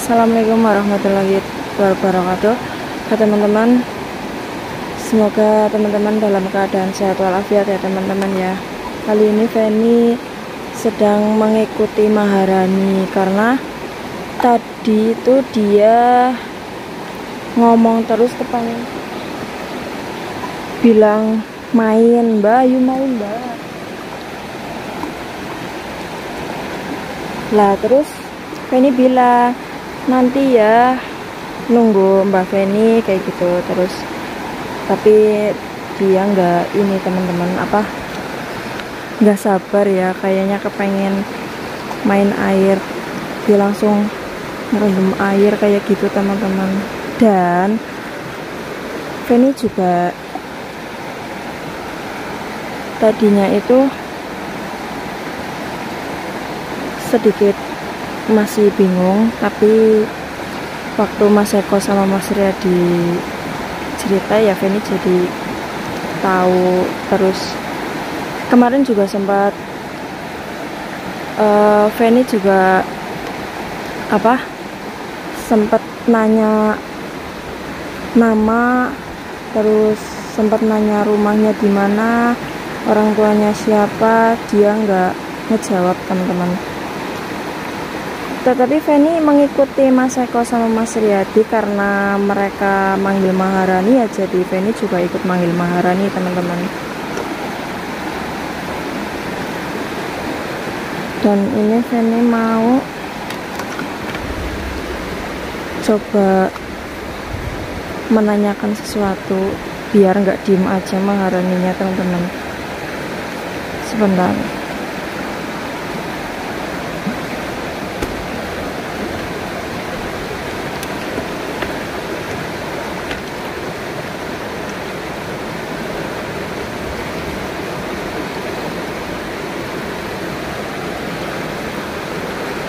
Assalamualaikum warahmatullahi wabarakatuh. Teman-teman, semoga teman-teman dalam keadaan sehat walafiat ya teman-teman ya. Kali ini Feni sedang mengikuti Maharani karena tadi itu dia ngomong terus depannya, bilang main mbak, ayo main mbak. Lah terus Feni bilang nanti ya, nunggu Mbak Feni kayak gitu. Terus tapi dia nggak ini teman-teman, nggak sabar ya, kayaknya kepengen main air. Dia langsung ngerendam air kayak gitu teman-teman. Dan Feni juga tadinya itu sedikit masih bingung, tapi waktu Mas Eko sama Mas Riyadi cerita ya Feni jadi tahu. Terus kemarin juga sempat Feni juga sempat nanya nama, terus sempat nanya rumahnya di mana, orang tuanya siapa. Dia nggak ngejawab teman-teman. Tetapi Feni mengikuti Mas Eko sama Mas Riyadi karena mereka manggil Maharani ya, jadi Feni juga ikut manggil Maharani teman-teman. Dan ini Feni mau coba menanyakan sesuatu biar nggak diem aja Maharaninya teman-teman. Sebentar.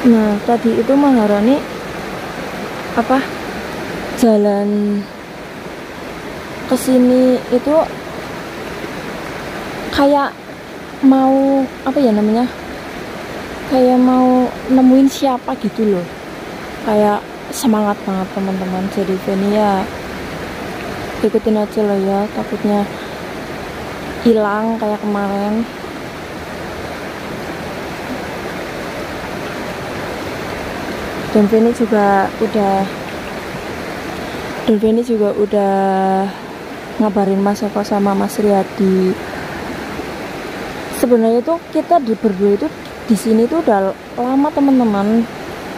Nah tadi itu Maharani jalan kesini itu kayak mau kayak mau nemuin siapa gitu loh, kayak semangat banget teman-teman. Jadi Feni ya ikutin aja lah ya, takutnya hilang kayak kemarin. Dan Feni juga udah ngabarin Mas Eko sama Mas Riyadi. Sebenarnya tuh kita berdua itu di sini tuh udah lama teman-teman,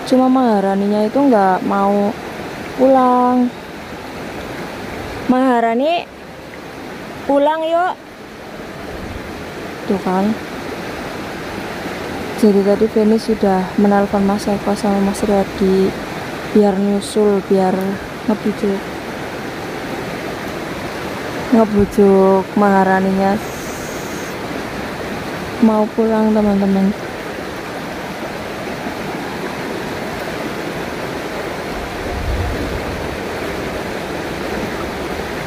cuma Maharaninya itu nggak mau pulang. Maharani pulang yuk, tuh kan. Jadi tadi Feni sudah menelpon Mas Eko sama Mas Riyadi biar nyusul, biar ngebujuk Maharaninya mau pulang teman-teman.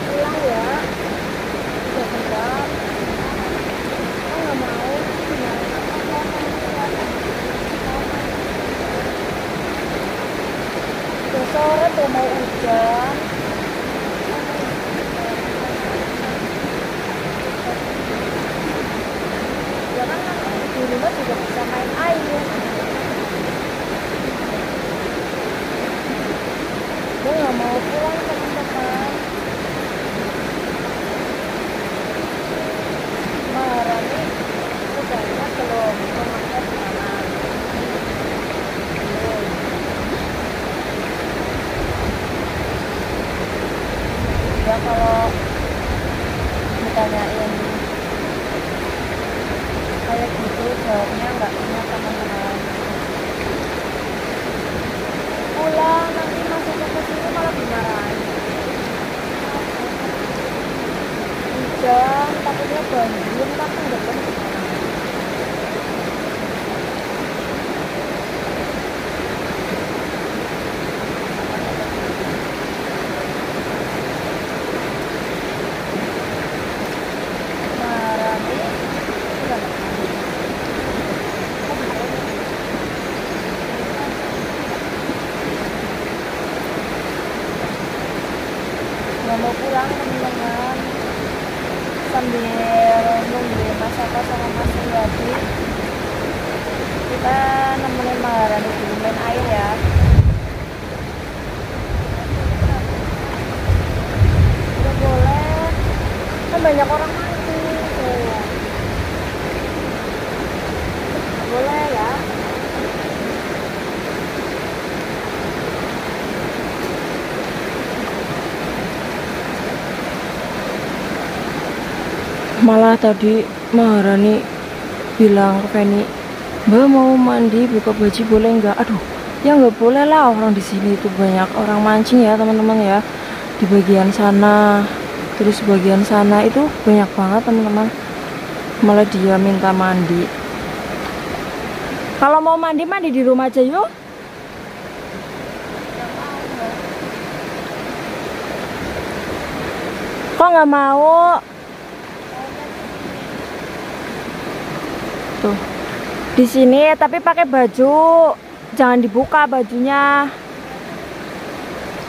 Pulang ya, udah bentar. Nggak mau. Sore tuh mau hujan. Ya kan di rumah juga bisa main air. Gue nggak mau pulang teman-teman. Maharani kayaknya belum rumahnya di mana. Ya kalau ditanyain kayak gitu jawabnya nggak ingat teman-teman. udah mau pulang teman-teman, sambil nunggu Mas Eko sama Mas Riyadi. Kita nemenin Maharani dulu main air ya. Udah boleh, kan banyak orang mandi tuh. Boleh ya. Malah tadi Maharani bilang ke Feni, Mbak mau mandi buka baju boleh nggak? Aduh, ya nggak boleh lah, orang di sini itu banyak orang mancing ya teman-teman ya. Di bagian sana, terus bagian sana itu banyak banget teman-teman. Malah dia minta mandi. Kalau mau mandi di rumah aja yuk. Kok nggak mau? Tuh. Di sini tapi pakai baju, jangan dibuka bajunya.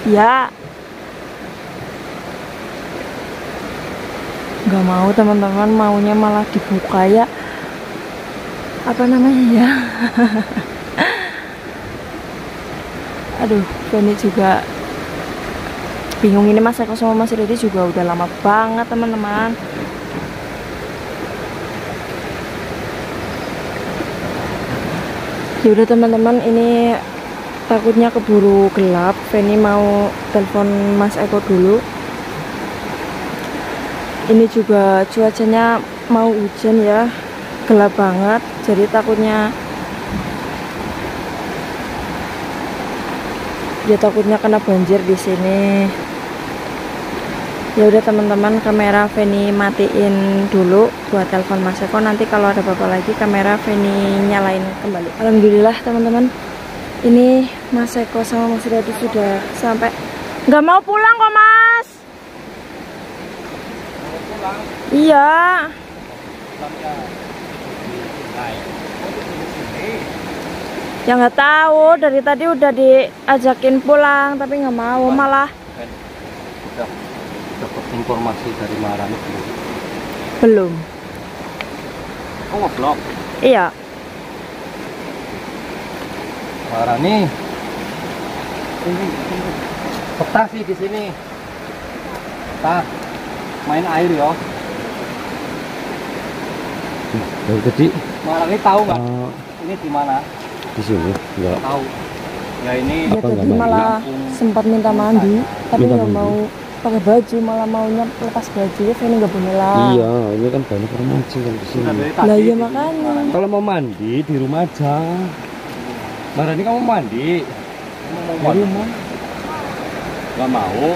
Ya. Nggak mau teman-teman, maunya malah dibuka ya. Apa namanya ya? Aduh, Feni juga bingung. Ini Mas Eko sama Mas Riyadi juga udah lama banget teman-teman. Ya udah teman-teman, ini takutnya keburu gelap. Feni mau telepon Mas Eko dulu. Ini juga cuacanya mau hujan ya, gelap banget. Jadi takutnya kena banjir di sini. Ya udah teman-teman, kamera Feni matiin dulu buat telepon Mas Eko. Nanti kalau ada apa-apa lagi kamera Feni nyalain kembali. Alhamdulillah teman-teman, ini Mas Eko sama Mas Riyadi sudah sampai. Nggak mau pulang kok Mas? Mau pulang? Iya. Ya nggak tahu, dari tadi udah diajakin pulang tapi nggak mau, malah. Udah dapat informasi dari Maharani belum? Belum. Oh, ngeblok. Iya. Maharani. Ini betah sih di sini. Betah. Main air ya. Dari tadi Maharani tahu nggak? Ini di mana? Di sini. Enggak tahu. Ya ini Ya tadi malah sempat minta mandi, tapi nggak mau pakai baju, malah maunya lepas baju. Ya Feni nggak boleh lah. Iya, ini kan banyak orang mancing kan di sini. Lah iya makanya. Kalau mau mandi di rumah aja. Maharani kamu mandi? Mau di rumah? Nggak mau.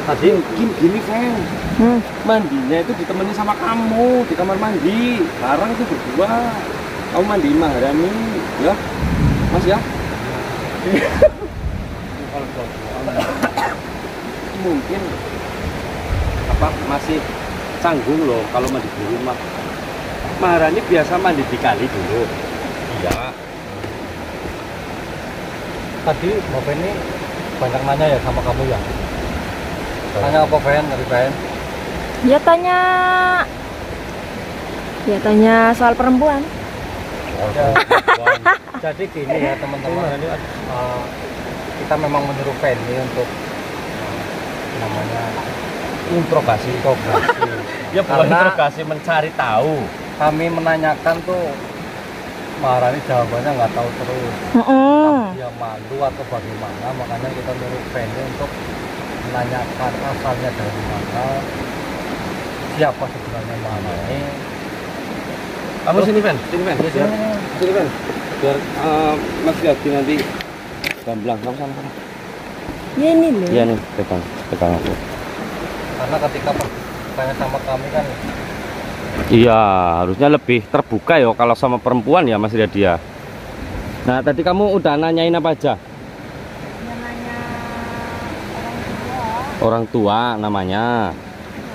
Tadi gini Fen, mandinya itu ditemani sama kamu di kamar mandi. Barang itu berdua. Kamu mandiin Maharani, ya, Mas ya? Mungkin apa masih canggung loh kalau mandi di rumah. Maharani biasa mandi di kali dulu. Iya. Tadi Bapak ini banyak nanya ya sama kamu ya? Tanya apa Fen? Dari Fen? Ya tanya soal perempuan. Jadi gini ya teman-teman, kita memang menyuruh Feni untuk namanya interogasi. Ya bukan interogasi, mencari tahu. Kami menanyakan tuh Maharani jawabannya nggak tahu terus. Dia malu atau bagaimana, makanya kita menyuruh Feni untuk menanyakan asalnya dari mana, siapa sebenarnya Maharani. Kamu sini Fen, sini Fen, biar Mas Riyadi nanti gamblang. Kamu sana. Ya ini loh. Iya nih, pegang aku. Karena ketika tanya sama kami kan. Iya, harusnya lebih terbuka ya kalau sama perempuan ya Mas Riyadi ya. Nah, tadi kamu udah nanyain apa aja? Nanya Orang tua namanya.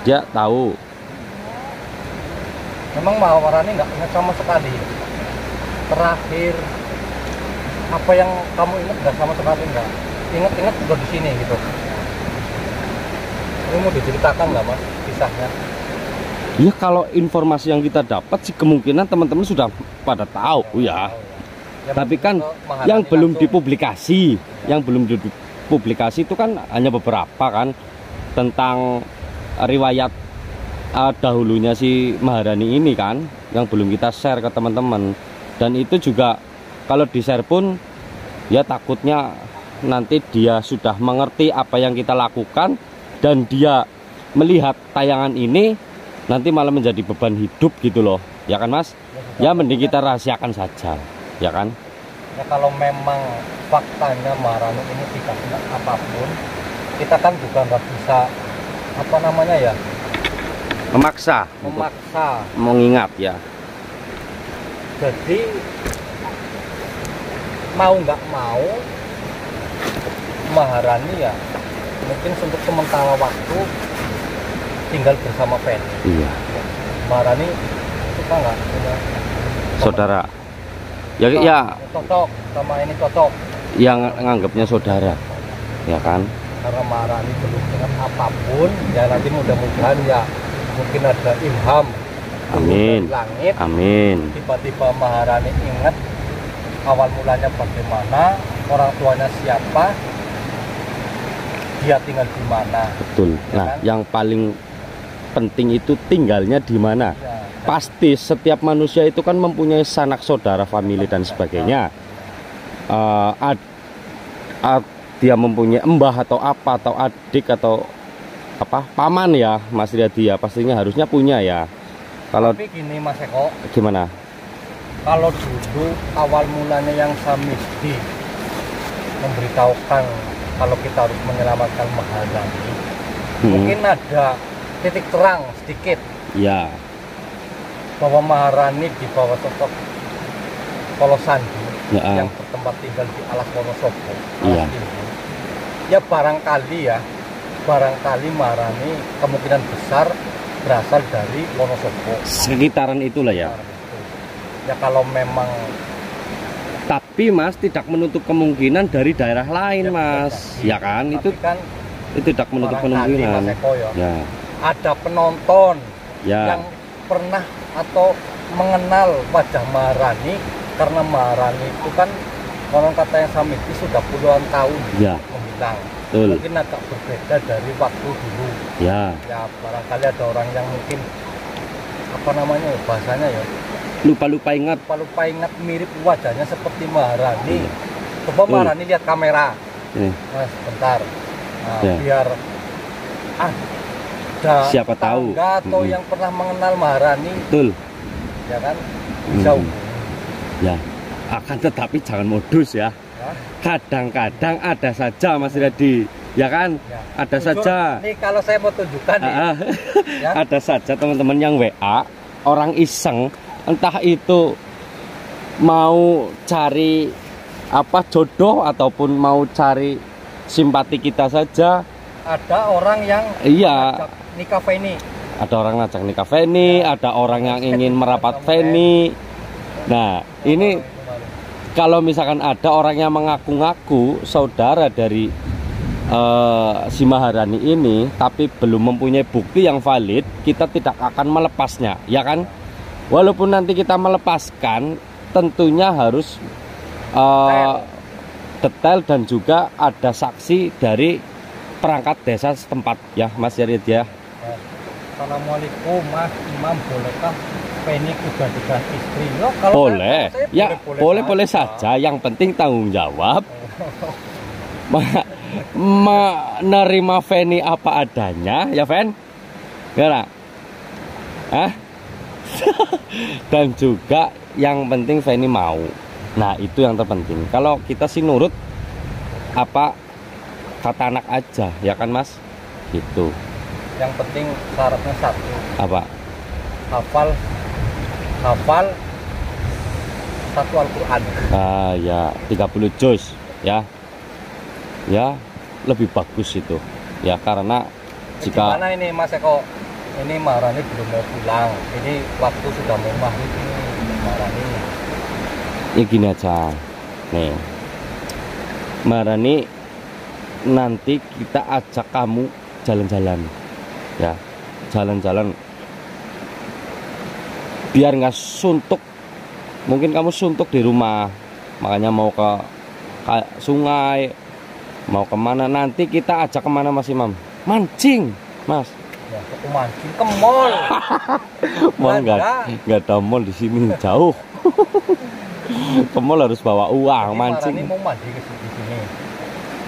Dia tahu. Memang Maharani nggak ingat sama sekali. Terakhir apa yang kamu ingat nggak sama sekali nggak? Ingat-ingat udah di sini gitu. Ini mau diceritakan nggak Mas kisahnya? Ya kalau informasi yang kita dapat sih kemungkinan teman-teman sudah pada tahu ya. Tapi kan yang belum dipublikasi, yang belum dipublikasi itu kan hanya beberapa kan tentang riwayat dahulunya si Maharani ini kan yang belum kita share ke teman-teman. Dan itu juga kalau di-share pun ya takutnya nanti dia sudah mengerti apa yang kita lakukan dan dia melihat tayangan ini nanti malah menjadi beban hidup gitu loh, ya kan Mas? Ya mending kita rahasiakan saja, ya kan? Ya kalau memang faktanya Maharani ini tidak punya apapun, kita kan juga nggak bisa apa namanya ya, Memaksa mengingat ya. Jadi mau nggak mau Maharani ya mungkin untuk sementara waktu tinggal bersama Feni. Iya. Maharani suka nggak punya Saudara? Ya cocok sama ini cocok. Yang nganggapnya saudara, ya kan? Karena Maharani belum dengan apapun, ya nanti mudah-mudahan ya mungkin ada ilham. Amin. Dari langit. Amin. Tiba-tiba Maharani ingat awal mulanya bagaimana, orang tuanya siapa, dia tinggal di mana. Betul. Ya Nah, kan? yang paling penting itu tinggalnya di mana. Ya, Pasti setiap manusia itu kan mempunyai sanak saudara, famili dan sebagainya. Dia mempunyai embah atau apa atau adik atau apa paman ya, Mas Riyadi ya, pastinya harusnya punya ya. Kalau tapi gini Mas Eko, gimana? kalau dulu awal mulanya yang Samisdi memberitahukan kalau kita harus menyelamatkan Maharani, mungkin ada titik terang sedikit Ya. bahwa Maharani di bawah sosok Kolosandi Ya. yang bertempat tinggal di Alas Wonosobo. Iya. Ya barangkali Maharani kemungkinan besar berasal dari Wonosobo. Sekitaran itulah ya. Ya kalau memang Tapi Mas tidak menutup kemungkinan dari daerah lain, ya, Mas. Ya kan? tapi kan Itu tidak menutup barangkali, kemungkinan. Mas Eko, Ya. ada penonton Ya. yang pernah atau mengenal wajah Maharani, karena Maharani itu kan orang kata yang Samiti sudah puluhan tahun Ya. menghilang. Betul. Mungkin agak berbeda dari waktu dulu. Ya. Ya barangkali ada orang yang mungkin apa namanya ya, bahasanya ya Lupa-lupa ingat. lupa ingat mirip wajahnya seperti Maharani. Coba Betul. Maharani lihat kamera. Ini. Mas, bentar. Nah, Ya. biar ada Siapa tahu. tetangga atau yang pernah mengenal Maharani, Betul. ya kan, bisa Mm. Ya. Akan tetapi jangan modus ya. ya. Kadang-kadang ada saja Mas Riyadi. Ya kan? Ya. Ada Jujur, saja. Nih kalau saya mau tunjukkan nih, ya. Ada saja teman-teman yang WA orang iseng, entah itu mau cari apa jodoh ataupun mau cari simpati kita saja. Ada orang yang Iya. ngajak nikah Feni. Ada orang ngajak nikah Feni, ada orang yang ingin merapat Feni. Nah, ini kalau misalkan ada orang yang mengaku-ngaku saudara dari si Maharani ini, tapi belum mempunyai bukti yang valid, kita tidak akan melepasnya, ya kan? Walaupun nanti kita melepaskan, tentunya harus detail dan juga ada saksi dari perangkat desa setempat, ya Mas Yarid ya. Assalamualaikum Mas Imam, bolehkah Feni sudah dengan istri? Yo, kalau Boleh, saya ya boleh saja. saja. Yang penting tanggung jawab. Menerima Feni apa adanya, ya Fen? Gak? Dan juga yang penting Feni mau. Nah itu yang terpenting. Kalau kita sih nurut apa kata anak aja, ya kan Mas? Gitu. Yang penting syaratnya satu, Apa? hafal satu Al-Quran. Ya 30 juz ya. Ya lebih bagus itu. Ya karena jika Gimana ini Mas Eko? Ini Maharani belum mau pulang. Ini waktu sudah mau maghrib ini Maharani. ya gini aja. Nih. Maharani nanti kita ajak kamu jalan-jalan. ya, jalan-jalan biar nggak suntuk. Mungkin kamu suntuk di rumah, makanya mau ke sungai, mau kemana, nanti kita ajak kemana Mas Imam? Mancing Mas. Ya, aku mancing ke mall. Mall nggak ada mall di sini, jauh. Ke mall harus bawa uang. Mancing. Ini mau mandi ke sini.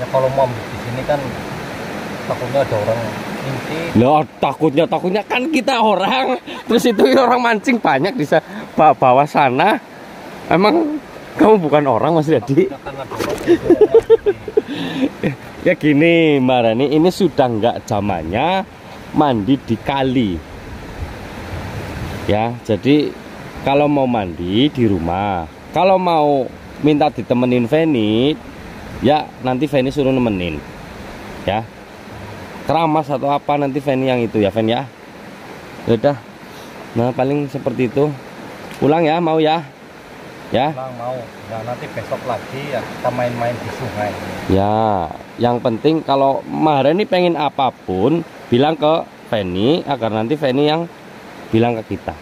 Ya kalau mau di sini kan takutnya ada orang ngintip. Loh, takutnya kan kita orang. Terus itu orang mancing banyak di bawah sana. Emang kamu bukan orang Mas Dedi? Ya gini Mbak Rani, ini sudah nggak zamannya mandi di kali. Ya, jadi kalau mau mandi di rumah, kalau mau minta ditemenin Feni, ya nanti Feni suruh nemenin. Ya. Keramas atau apa nanti Feni yang itu ya, Fen ya. Udah. Nah, paling seperti itu. Pulang ya, mau ya? Ya. Pulang mau. Nah, nanti besok lagi ya kita main-main di sungai. Ya, yang penting kalau Maharani pengen apapun, bilang ke Feni agar nanti Feni yang bilang ke kita.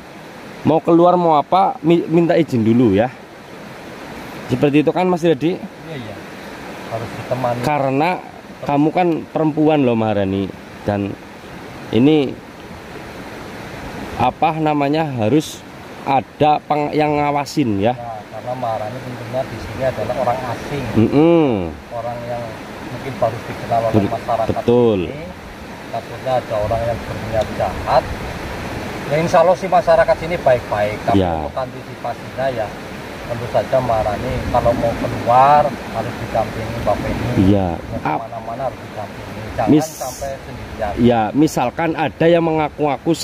Mau keluar mau apa, minta izin dulu ya. Seperti itu kan Mas Dedi? Iya. Harus ditemani. Karena kamu kan perempuan loh Maharani, dan ini apa namanya, harus ada yang ngawasin ya. Nah, karena Maharani tentunya di sini adalah orang asing, orang yang mungkin baru dikenal oleh masyarakat. Betul. Ini takutnya ada orang yang berniat jahat. Ya insya Allah sih masyarakat sini baik-baik. Tapi ya, untuk antisipasinya ya tentu saja Maharani kalau mau keluar harus didampingi Mbak Feni. Iya. Kemana-mana harus didampingi. Jangan sampai sendirian. Ya, misalkan ada yang mengaku-ngaku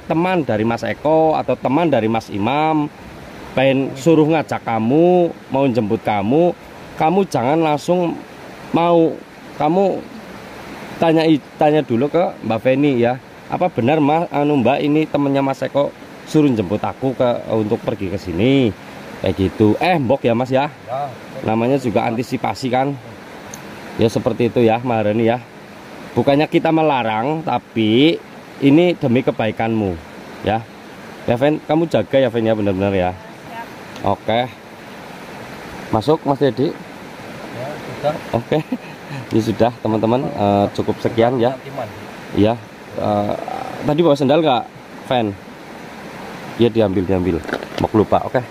teman dari Mas Eko atau teman dari Mas Imam, pengen suruh ngajak kamu, mau jemput kamu jangan langsung mau. Kamu tanya dulu ke Mbak Feni ya. Apa benar Mbak ini temennya Mas Eko suruh jemput aku untuk pergi ke sini? Kayak gitu. Mbok ya Mas ya. Namanya juga antisipasi kan. Ya seperti itu ya Maharani ya. Bukannya kita melarang, tapi ini demi kebaikanmu ya. Ya Fen, kamu jaga ya Fen ya, benar-benar ya. Oke. Masuk Mas Dedi. Ya, sudah. Oke. Ya sudah teman-teman, cukup sekian ya. Iya. Tadi bawa sendal nggak, Fen? Dia diambil. Mau lupa. Oke.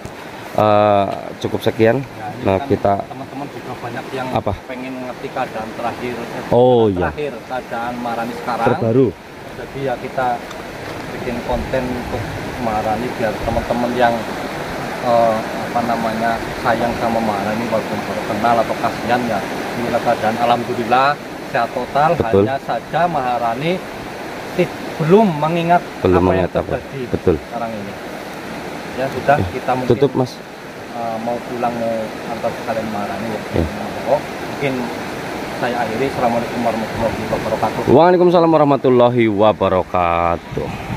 Cukup sekian. Nah, kan kita teman-teman juga banyak yang apa? pengen ngerti keadaan terakhir. Terakhir keadaan Maharani sekarang. Terbaru. Jadi ya kita bikin konten untuk Maharani biar teman-teman yang sayang sama Maharani walaupun baru kenal atau kasihan ya. Inilah keadaan, alhamdulillah sehat total. Betul. Hanya saja Maharani belum mengingat apa yang terjadi sekarang ini. Ya sudah, kita mungkin tutup Mas. Mau pulang, mau antar sekalian Maharani ya. Mungkin saya akhiri. Assalamualaikum warahmatullahi wabarakatuh. Waalaikumsalam warahmatullahi wabarakatuh.